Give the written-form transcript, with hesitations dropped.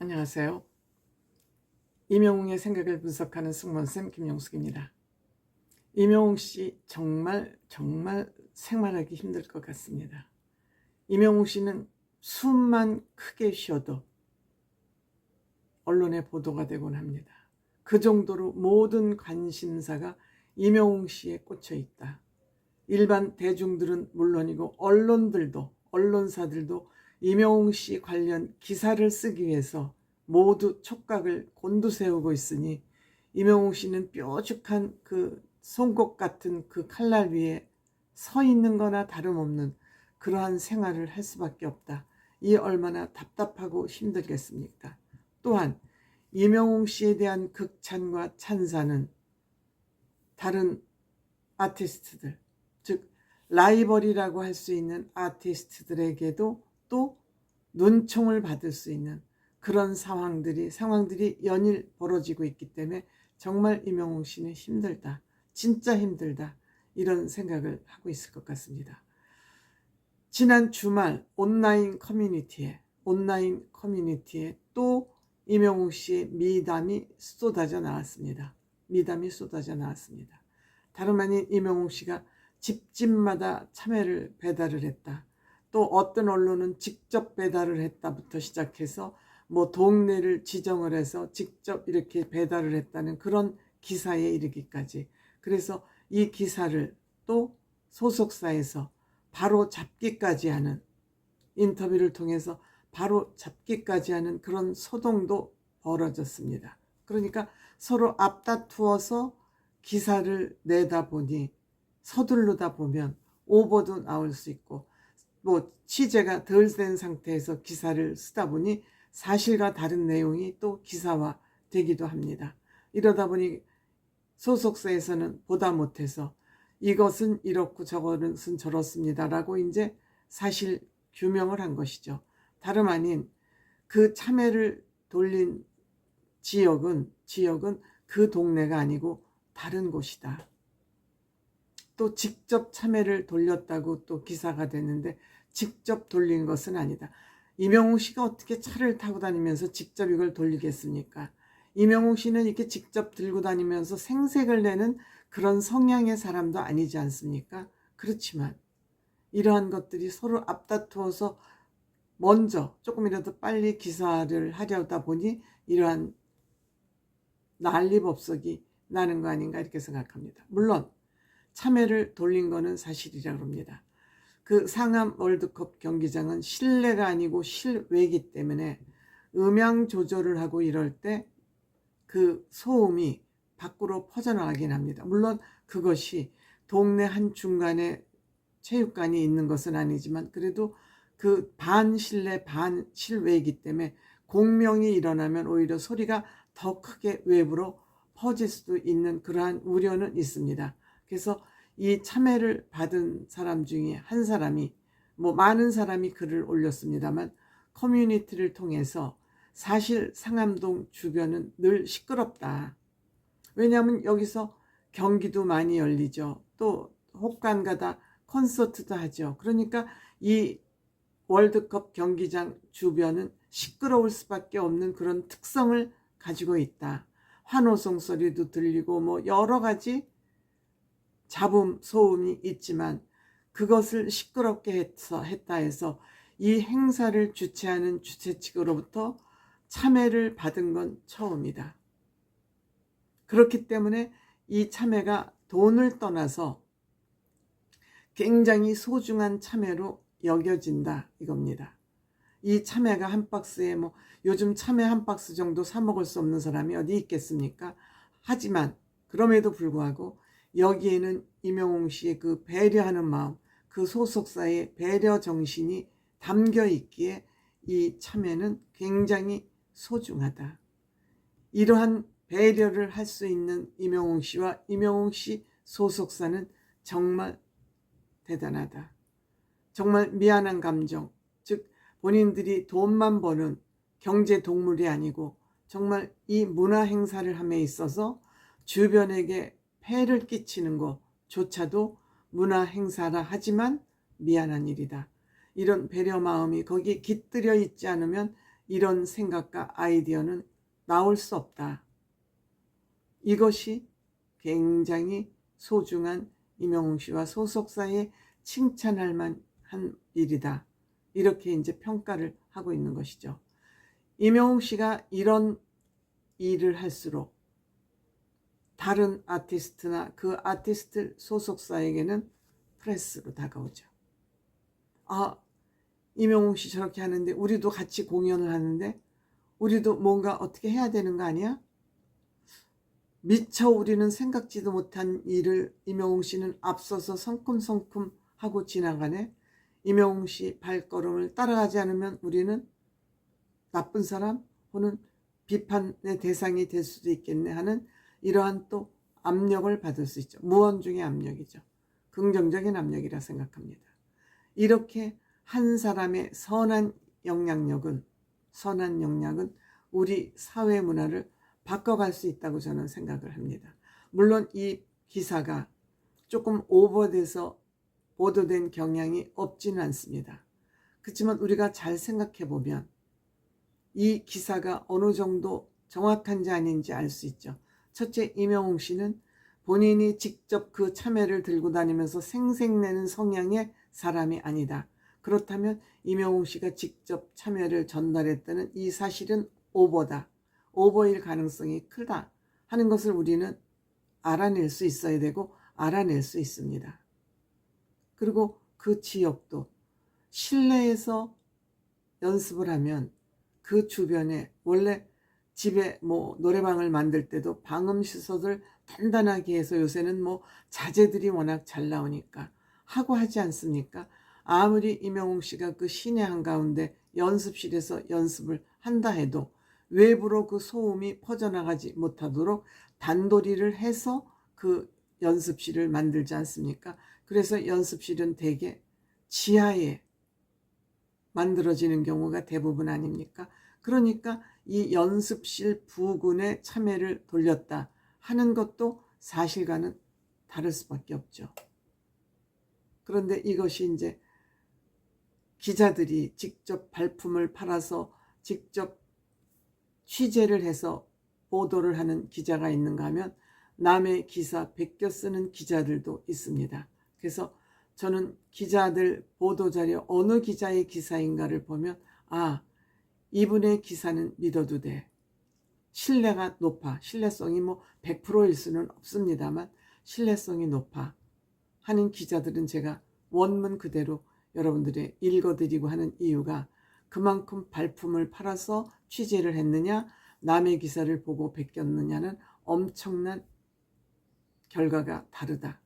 안녕하세요. 임영웅의 생각을 분석하는 승무원쌤 김영숙입니다. 임영웅 씨 정말 생활하기 힘들 것 같습니다. 임영웅 씨는 숨만 크게 쉬어도 언론에 보도가 되곤 합니다. 그 정도로 모든 관심사가 임영웅 씨에 꽂혀 있다. 일반 대중들은 물론이고 언론사들도 임영웅 씨 관련 기사를 쓰기 위해서 모두 촉각을 곤두세우고 있으니 임영웅 씨는 뾰족한 그 송곳 같은 그 칼날 위에 서 있는 거나 다름없는 그러한 생활을 할 수밖에 없다. 이 얼마나 답답하고 힘들겠습니까? 또한 임영웅 씨에 대한 극찬과 찬사는 다른 아티스트들, 즉 라이벌이라고 할 수 있는 아티스트들에게도 또 눈총을 받을 수 있는 그런 상황들이 연일 벌어지고 있기 때문에 정말 임영웅 씨는 힘들다. 진짜 힘들다. 이런 생각을 하고 있을 것 같습니다. 지난 주말 온라인 커뮤니티에 또 임영웅 씨의 미담이 쏟아져 나왔습니다. 다름 아닌 임영웅 씨가 집집마다 참외를 배달을 했다. 또 어떤 언론은 직접 배달을 했다부터 시작해서 뭐 동네를 지정을 해서 직접 이렇게 배달을 했다는 그런 기사에 이르기까지. 그래서 이 기사를 또 소속사에서 바로 잡기까지 하는, 인터뷰를 통해서 바로 잡기까지 하는 그런 소동도 벌어졌습니다. 그러니까 서로 앞다투어서 기사를 내다 보니 서두르다 보면 오버도 나올 수 있고, 뭐 취재가 덜 된 상태에서 기사를 쓰다 보니 사실과 다른 내용이 또 기사화 되기도 합니다. 이러다 보니 소속사에서는 보다 못해서 이것은 이렇고 저것은 저렇습니다라고 이제 사실 규명을 한 것이죠. 다름 아닌 그 참외를 돌린 지역은 그 동네가 아니고 다른 곳이다. 또 직접 참외를 돌렸다고 또 기사가 됐는데 직접 돌린 것은 아니다. 임영웅 씨가 어떻게 차를 타고 다니면서 직접 이걸 돌리겠습니까? 임영웅 씨는 이렇게 직접 들고 다니면서 생색을 내는 그런 성향의 사람도 아니지 않습니까? 그렇지만 이러한 것들이 서로 앞다투어서 먼저 조금이라도 빨리 기사를 하려다 보니 이러한 난리법석이 나는 거 아닌가 이렇게 생각합니다. 물론 참외를 돌린 거는 사실이라고 합니다. 그 상암 월드컵 경기장은 실내가 아니고 실외이기 때문에 음향 조절을 하고 이럴 때 그 소음이 밖으로 퍼져나가긴 합니다. 물론 그것이 동네 한중간에 체육관이 있는 것은 아니지만 그래도 그 반 실내 반 실외이기 때문에 공명이 일어나면 오히려 소리가 더 크게 외부로 퍼질 수도 있는 그러한 우려는 있습니다. 그래서 이 참여를 받은 사람 중에 한 사람이, 뭐 많은 사람이 글을 올렸습니다만, 커뮤니티를 통해서 사실 상암동 주변은 늘 시끄럽다. 왜냐하면 여기서 경기도 많이 열리죠. 또 혹간가다 콘서트도 하죠. 그러니까 이 월드컵 경기장 주변은 시끄러울 수밖에 없는 그런 특성을 가지고 있다. 환호성 소리도 들리고 뭐 여러 가지 잡음, 소음이 있지만 그것을 시끄럽게 했다 해서 이 행사를 주최하는 주최 측으로부터 참여를 받은 건 처음이다. 그렇기 때문에 이 참여가 돈을 떠나서 굉장히 소중한 참여로 여겨진다 이겁니다. 이 참외가 한 박스에 뭐 요즘 참외 한 박스 정도 사 먹을 수 없는 사람이 어디 있겠습니까? 하지만 그럼에도 불구하고 여기에는 임영웅 씨의 그 배려하는 마음, 그 소속사의 배려 정신이 담겨 있기에 이 참외는 굉장히 소중하다. 이러한 배려를 할 수 있는 임영웅 씨와 임영웅 씨 소속사는 정말 대단하다. 정말 미안한 감정, 즉 본인들이 돈만 버는 경제 동물이 아니고 정말 이 문화 행사를 함에 있어서 주변에게 폐를 끼치는 것조차도 문화 행사라 하지만 미안한 일이다. 이런 배려 마음이 거기에 깃들여 있지 않으면 이런 생각과 아이디어는 나올 수 없다. 이것이 굉장히 소중한 임영웅 씨와 소속사에 칭찬할 만한 일이다. 이렇게 이제 평가를 하고 있는 것이죠. 임영웅 씨가 이런 일을 할수록 다른 아티스트나 그 아티스트 소속사에게는 프레스로 다가오죠. 아, 임영웅 씨 저렇게 하는데 우리도 같이 공연을 하는데 우리도 뭔가 어떻게 해야 되는 거 아니야? 미처 우리는 생각지도 못한 일을 임영웅 씨는 앞서서 성큼성큼 하고 지나가네. 임영웅 씨 발걸음을 따라가지 않으면 우리는 나쁜 사람 혹은 비판의 대상이 될 수도 있겠네 하는 이러한 또 압력을 받을 수 있죠. 무언중의 압력이죠. 긍정적인 압력이라 생각합니다. 이렇게 한 사람의 선한 영향력은 우리 사회 문화를 바꿔갈 수 있다고 저는 생각을 합니다. 물론 이 기사가 조금 오버돼서 보도된 경향이 없지는 않습니다. 그렇지만 우리가 잘 생각해 보면 이 기사가 어느 정도 정확한지 아닌지 알 수 있죠. 첫째, 임영웅 씨는 본인이 직접 그 참외를 들고 다니면서 생색내는 성향의 사람이 아니다. 그렇다면 임영웅 씨가 직접 참외를 전달했다는 이 사실은 오버다. 오버일 가능성이 크다 하는 것을 우리는 알아낼 수 있어야 되고 알아낼 수 있습니다. 그리고 그 지역도 실내에서 연습을 하면 그 주변에 원래 집에 뭐 노래방을 만들 때도 방음 시설을 단단하게 해서 요새는 뭐 자재들이 워낙 잘 나오니까 하고 하지 않습니까? 아무리 임영웅 씨가 그 시내 한가운데 연습실에서 연습을 한다 해도 외부로 그 소음이 퍼져나가지 못하도록 단도리를 해서 그 연습실을 만들지 않습니까? 그래서 연습실은 대개 지하에 만들어지는 경우가 대부분 아닙니까? 그러니까 이 연습실 부근에 참외를 돌렸다 하는 것도 사실과는 다를 수밖에 없죠. 그런데 이것이 이제 기자들이 직접 발품을 팔아서 직접 취재를 해서 보도를 하는 기자가 있는가 하면 남의 기사 베껴 쓰는 기자들도 있습니다. 그래서 저는 기자들 보도자료 어느 기자의 기사인가를 보면 아, 이분의 기사는 믿어도 돼. 신뢰가 높아. 신뢰성이 뭐 100%일 수는 없습니다만 신뢰성이 높아 하는 기자들은 제가 원문 그대로 여러분들이 읽어드리고 하는 이유가 그만큼 발품을 팔아서 취재를 했느냐 남의 기사를 보고 베꼈느냐는 엄청난 결과가 다르다.